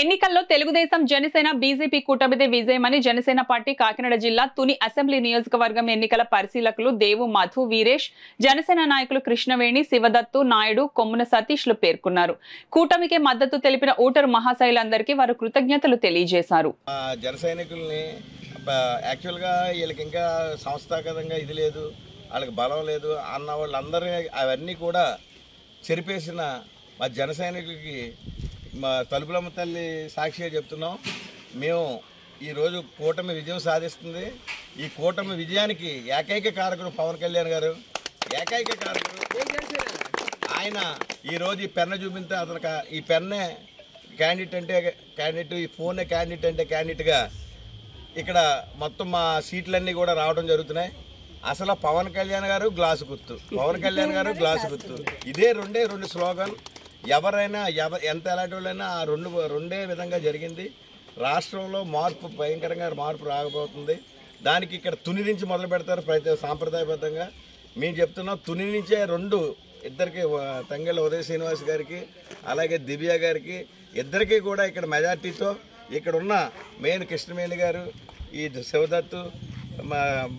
ఎన్నికల్లో Telugu Desam Janasena BJP కూటమిదే విజయమని Janasena party Kakinada జిల్లా Tuni assembly నియోజకవర్గం ఎన్నికల పరిశీలకులు దేవు మధు వీరేష్, జనసేన నాయకులు కృష్ణవేణి, శివదత్తు నాయుడు, కొమ్మున సతీష్లు పేర్కొన్నారు. కూటమికి మద్దతు తెలిపిన ఓటరు మహాశైలందరికీ వారు కృతజ్ఞతలు తెలియజేశారు. జనసైనికుల్ని యాక్చువల్గా వీళ్ళకి ఇంకా సంస్థాగతంగా ఇది లేదు, వాళ్ళకి బలం లేదు అన్న వాళ్ళందరినీ అవన్నీ కూడా చెరిపేసిన మా జనసైనికులకి మా తలుపులమ్మ తల్లి సాక్షిగా చెప్తున్నాం. మేము ఈరోజు కూటమి విజయం సాధిస్తుంది. ఈ కూటమి విజయానికి ఏకైక కారకుడు పవన్ కళ్యాణ్ గారు, ఏకైక కారకుడు ఆయన. ఈరోజు ఈ పెన్ను చూపితే అతను ఈ పెన్నే క్యాండిడేట్ అంటే క్యాండిడేట్, ఈ ఫోనే క్యాండిడేట్ అంటే క్యాండిడేట్గా ఇక్కడ మొత్తం మా సీట్లన్నీ కూడా రావడం జరుగుతున్నాయి. అసలు పవన్ కళ్యాణ్ గారు గ్లాసు గుర్తు, పవన్ కళ్యాణ్ గారు గ్లాసు గుర్తు, ఇదే రెండు స్లోగన్. ఎవరైనా ఎంత ఎలాంటి వాళ్ళైనా ఆ రెండే విధంగా జరిగింది. రాష్ట్రంలో మార్పు, భయంకరంగా మార్పు రాకపోతుంది. దానికి ఇక్కడ తుని నుంచి మొదలు పెడతారు సాంప్రదాయబద్ధంగా. మేము చెప్తున్నాం, తుని నుంచే ఇద్దరికి తంగెళ్ళ ఉదయ శ్రీనివాస్ గారికి అలాగే దివ్య గారికి ఇద్దరికీ కూడా ఇక్కడ మెజార్టీతో ఇక్కడ ఉన్న మెయిన్ కృష్ణవేణి గారు, ఈ శివదత్తు,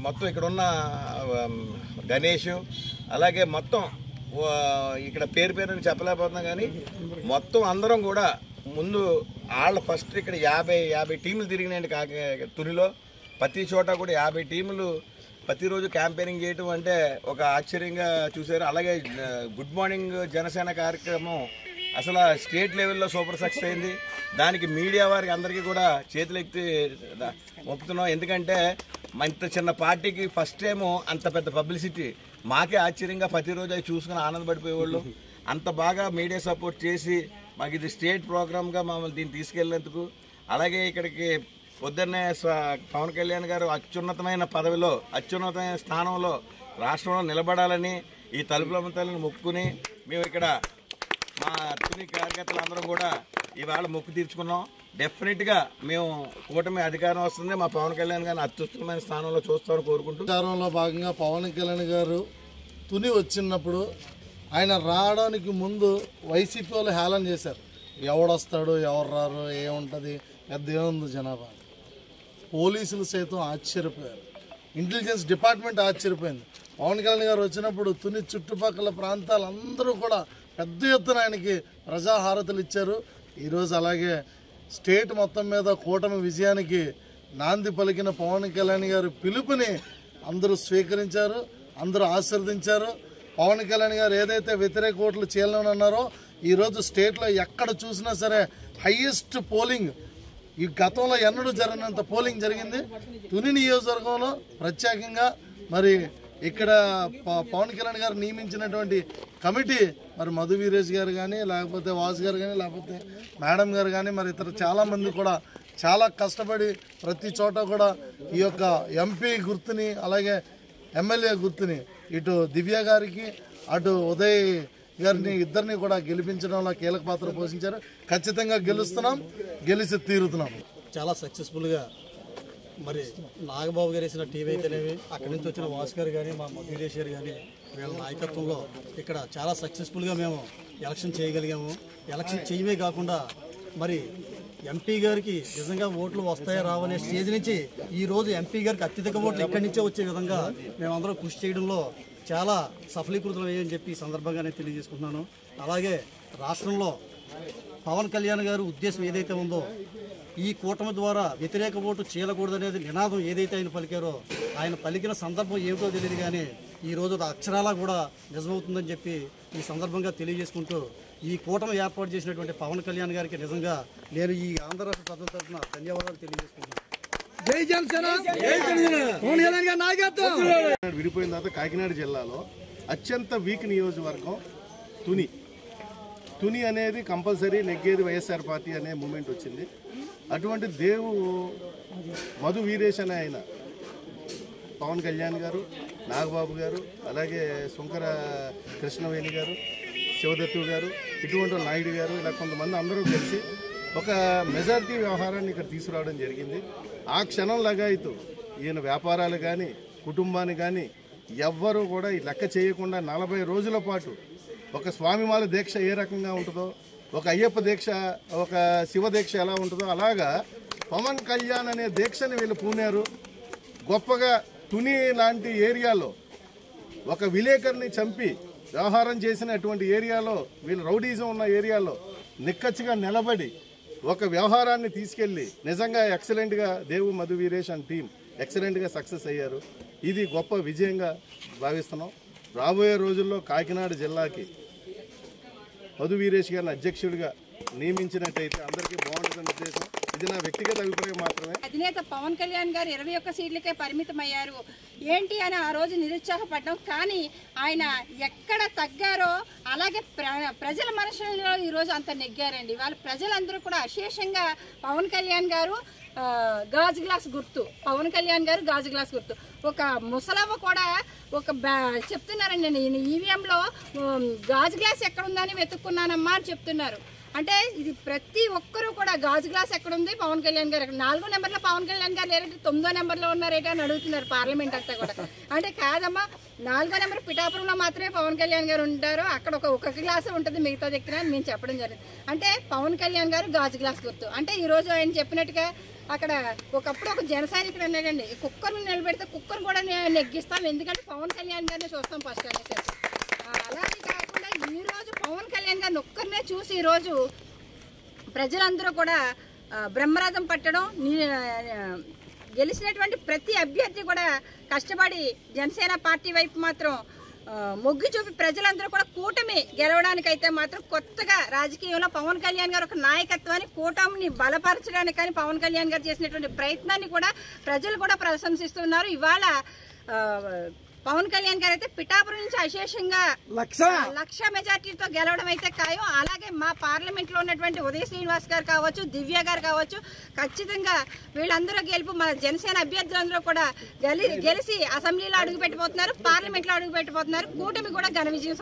మొత్తం ఇక్కడ ఉన్న గణేష్, అలాగే మొత్తం ఇక్కడ పేరుని చెప్పలేకపోతున్నాం కానీ మొత్తం అందరం కూడా ముందు వాళ్ళ ఫస్ట్ ఇక్కడ 50 టీములు తిరిగినాయండి తునిలో. ప్రతి చోట కూడా 50 టీములు ప్రతిరోజు క్యాంపెయినింగ్ చేయటం అంటే ఒక ఆశ్చర్యంగా చూశారు. అలాగే గుడ్ మార్నింగ్ జనసేన కార్యక్రమం అసలు స్టేట్ లెవెల్లో సూపర్ సక్సెస్ అయింది. దానికి మీడియా వారికి అందరికీ కూడా చేతులెత్తి మొక్కుతున్నాం. ఎందుకంటే ఇంత చిన్న పార్టీకి ఫస్ట్ టైము అంత పెద్ద పబ్లిసిటీ మాకే ఆశ్చర్యంగా ప్రతిరోజు అవి చూసుకుని ఆనందపడిపోయేవాళ్ళు. అంత బాగా మీడియా సపోర్ట్ చేసి మాకు ఇది స్టేట్ ప్రోగ్రామ్గా మమ్మల్ని దీన్ని తీసుకెళ్ళినందుకు, అలాగే ఇక్కడికి పొద్దున్నే పవన్ కళ్యాణ్ గారు అత్యున్నతమైన పదవిలో, అత్యున్నతమైన స్థానంలో రాష్ట్రంలో నిలబడాలని ఈ తలుపులమ్మ తల్లిని మొక్కుని మేము ఇక్కడ మా తుని కార్యకర్తలు అందరం కూడా ఇవాళ మొక్కు తీర్చుకున్నాం. డెఫినెట్గా మేము కూటమి అధికారం వస్తుంది, మా పవన్ కళ్యాణ్ గారిని అత్యుత్తమైన స్థానంలో చూస్తామని కోరుకుంటూ, అధికారంలో భాగంగా పవన్ కళ్యాణ్ గారు తుని వచ్చినప్పుడు ఆయన రావడానికి ముందు వైసీపీ వాళ్ళు హేళన చేశారు. ఎవడొస్తాడు, ఎవరు రారు, ఏముంటుంది, పెద్ద ఏముంది జనాభా. పోలీసులు సైతం ఆశ్చర్యపోయారు, ఇంటెలిజెన్స్ డిపార్ట్మెంట్ ఆశ్చర్యపోయింది. పవన్ కళ్యాణ్ గారు వచ్చినప్పుడు తుని చుట్టుపక్కల ప్రాంతాలందరూ కూడా పెద్ద ఎత్తున ఆయనకి ప్రజాహారతలు ఇచ్చారు. ఈరోజు అలాగే స్టేట్ మొత్తం మీద కూటమి విజయానికి నాంది పలికిన పవన్ కళ్యాణ్ గారి పిలుపుని అందరూ స్వీకరించారు, అందరూ ఆశీర్వదించారు. పవన్ కళ్యాణ్ గారు ఏదైతే వ్యతిరేక ఓట్లు చేయాలన్నారో ఈరోజు స్టేట్లో ఎక్కడ చూసినా సరే హైయెస్ట్ పోలింగ్, ఈ గతంలో ఎన్నడూ జరిగినంత పోలింగ్ జరిగింది. తుని నియోజకవర్గంలో ప్రత్యేకంగా మరి ఇక్కడ పవన్ కళ్యాణ్ గారు నియమించినటువంటి కమిటీ మరి మధు వీరేష్ గారు కానీ, లేకపోతే వాసు గారు కానీ, లేకపోతే మేడం గారు కానీ, మరి ఇతర చాలామంది కూడా చాలా కష్టపడి ప్రతి చోట కూడా ఈ యొక్క ఎంపీ గుర్తుని అలాగే ఎమ్మెల్యే గుర్తుని ఇటు దివ్య గారికి అటు ఉదయ్ గారిని ఇద్దరిని కూడా గెలిపించడంలో కీలక పాత్ర పోషించారు. ఖచ్చితంగా గెలుస్తున్నాం, గెలిచి తీరుతున్నాం. చాలా సక్సెస్ఫుల్గా మరి నాగబాబు గారు వేసిన టీవీ అయితేనేవి, అక్కడి నుంచి వచ్చిన వాసు గారు కానీ, మా మధురేష్ గారు కానీ వీళ్ళ నాయకత్వంలో ఇక్కడ చాలా సక్సెస్ఫుల్గా మేము ఎలక్షన్ చేయగలిగాము. ఎలక్షన్ చేయమే కాకుండా మరి ఎంపీ గారికి నిజంగా ఓట్లు వస్తాయా రావనే స్టేజ్ నుంచి ఈరోజు ఎంపీ గారికి అత్యధిక ఓట్లు ఇక్కడి నుంచే వచ్చే విధంగా మేమందరం కృషి చేయడంలో చాలా సఫలీకృతం అయ్యని చెప్పి ఈ సందర్భంగా నేను తెలియజేసుకుంటున్నాను. అలాగే రాష్ట్రంలో పవన్ కళ్యాణ్ గారు ఉద్దేశం ఏదైతే ఉందో, ఈ కూటమి ద్వారా వ్యతిరేక ఓటు చేయకూడదనేది నినాదం ఏదైతే ఆయన పలికారో, ఆయన పలికిన సందర్భం ఏమిటో తెలియదు కానీ ఈరోజు అక్షరాలా కూడా నిజమవుతుందని చెప్పి ఈ సందర్భంగా తెలియజేసుకుంటూ, ఈ కూటమి ఏర్పాటు చేసినటువంటి పవన్ కళ్యాణ్ గారికి నిజంగా నేను ఈ ఆంధ్ర రాష్ట్ర ప్రజల తరఫున ధన్యవాదాలు తెలియజేసుకుంటున్నాను. జై జనసేన, జై జనసేన. విడిపోయిన తర్వాత కాకినాడ జిల్లాలో అత్యంత వీక్ నియోజకవర్గం తుని అనేది కంపల్సరీ నెగ్గేది వైఎస్ఆర్ పార్టీ అనే మూమెంట్ వచ్చింది. అటువంటి దేవు మధు వీరేష్ అనే ఆయన పవన్ కళ్యాణ్ గారు, నాగబాబు గారు, అలాగే శంకర కృష్ణవేణి గారు, శివదత్తు గారు, ఇటువంటి నాయుడు గారు, ఇలా కొంతమంది అందరూ కలిసి ఒక మెజారిటీ వ్యవహారాన్ని ఇక్కడ తీసుకురావడం జరిగింది. ఆ క్షణం లగాయితూ ఈయన వ్యాపారాలు కానీ, కుటుంబాన్ని కానీ ఎవ్వరూ కూడా ఈ లెక్క చేయకుండా 40 రోజుల పాటు ఒక స్వామిమాల దీక్ష ఏ రకంగా ఉంటుందో ఒక అయ్యప్ప దీక్ష, ఒక శివ దీక్ష ఎలా ఉంటుందో అలాగా పవన్ కళ్యాణ్ అనే దీక్షని వీళ్ళు పూనారు. గొప్పగా తుని లాంటి ఏరియాలో ఒక విలేకరిని చంపి వ్యవహారం చేసినటువంటి ఏరియాలో, వీళ్ళు రౌడీజం ఉన్న ఏరియాలో నిక్కచ్చిగా నిలబడి ఒక వ్యవహారాన్ని తీసుకెళ్లి నిజంగా ఎక్సలెంట్గా దేవు మధు వీరేష్ అండ్ టీం ఎక్సలెంట్గా సక్సెస్ అయ్యారు. ఇది గొప్ప విజయంగా భావిస్తున్నాం. రాబోయే రోజుల్లో కాకినాడ జిల్లాకి మధు వీరేష్ గారిని అధ్యక్షుడిగా నియమించినట్టయితే అందరికీ బాగుంటుందని ఉద్దేశం. ఇది నా వ్యక్తిగత అభిప్రాయం మాత్రమే. అధినేత పవన్ కళ్యాణ్ గారు 21 సీట్లకే పరిమితమయ్యారు ఏంటి అని ఆ రోజు నిరుత్సాహపడ్డాం. కానీ ఆయన ఎక్కడ తగ్గారో అలాగే ప్రజల మనసులో ఈరోజు అంత నెగ్గారండి. వాళ్ళ ప్రజలందరూ కూడా అశేషంగా పవన్ కళ్యాణ్ గారు గాజు గ్లాస్ గుర్తు, పవన్ కళ్యాణ్ గారు గాజు గ్లాస్ గుర్తు. ఒక ముసలవ్వ కూడా ఒక చెప్తున్నారండి, నేను ఈవీఎంలో గాజు గ్లాస్ ఎక్కడుందని వెతుక్కున్నానమ్మా అని చెప్తున్నారు. అంటే ఇది ప్రతి ఒక్కరూ కూడా గాజు గ్లాస్ ఎక్కడుంది, పవన్ కళ్యాణ్ గారు 4వ నెంబర్లో పవన్ కళ్యాణ్ గారు లేరంటే 9వ నెంబర్లో ఉన్నారేటో అని అడుగుతున్నారు పార్లమెంట్ అంతా కూడా. అంటే కాదమ్మా, 4వ నెంబర్ పిఠాపురంలో మాత్రమే పవన్ కళ్యాణ్ గారు ఉంటారు, అక్కడ ఒక గ్లాసే ఉంటుంది, మిగతా దగ్గర అని మేము చెప్పడం జరిగింది. అంటే పవన్ కళ్యాణ్ గారు గాజు గ్లాస్ గుర్తు. అంటే ఈరోజు ఆయన చెప్పినట్టుగా అక్కడ ఒకప్పుడు ఒక జన సైనికుడు అన్నాడండి, కుక్కర్ని నిలబెడితే కుక్కర్ కూడా నెగ్గిస్తాం, ఎందుకంటే పవన్ కళ్యాణ్ గారిని చూస్తాం ఫస్ట్ అనేసి. అలాగే కాకుండా ఈరోజు పవన్ కళ్యాణ్ గారిని ఒక్కరినే చూసి ఈరోజు ప్రజలందరూ కూడా బ్రహ్మరథం పట్టడం, గెలిచినటువంటి ప్రతి అభ్యర్థి కూడా కష్టపడి జనసేన పార్టీ వైపు మాత్రం మొగ్గు చూపి ప్రజలందరూ కూడా కూటమి గెలవడానికైతే మాత్రం కొత్తగా రాజకీయంలో పవన్ కళ్యాణ్ గారు ఒక నాయకత్వాన్ని, కూటమిని బలపరచడానికి కానీ పవన్ కళ్యాణ్ గారు చేసినటువంటి ప్రయత్నాన్ని కూడా ప్రజలు కూడా ప్రశంసిస్తున్నారు. ఇవాళ పవన్ కళ్యాణ్ గారు అయితే పిఠాపురం నుంచి అశేషంగా 1,00,000 మెజార్టీతో గెలవడం అయితే ఖాయం. అలాగే మా పార్లమెంట్ లో ఉన్నటువంటి ఉదయ శ్రీనివాస్ గారు కావచ్చు, దివ్య గారు కావచ్చు, ఖచ్చితంగా వీళ్ళందరూ గెలుపు మన జనసేన అభ్యర్థులందరూ కూడా గెలిచి అసెంబ్లీలో అడుగు పెట్టబోతున్నారు, పార్లమెంట్ లో అడుగు పెట్టబోతున్నారు. కూటమి కూడా ఘన విజయం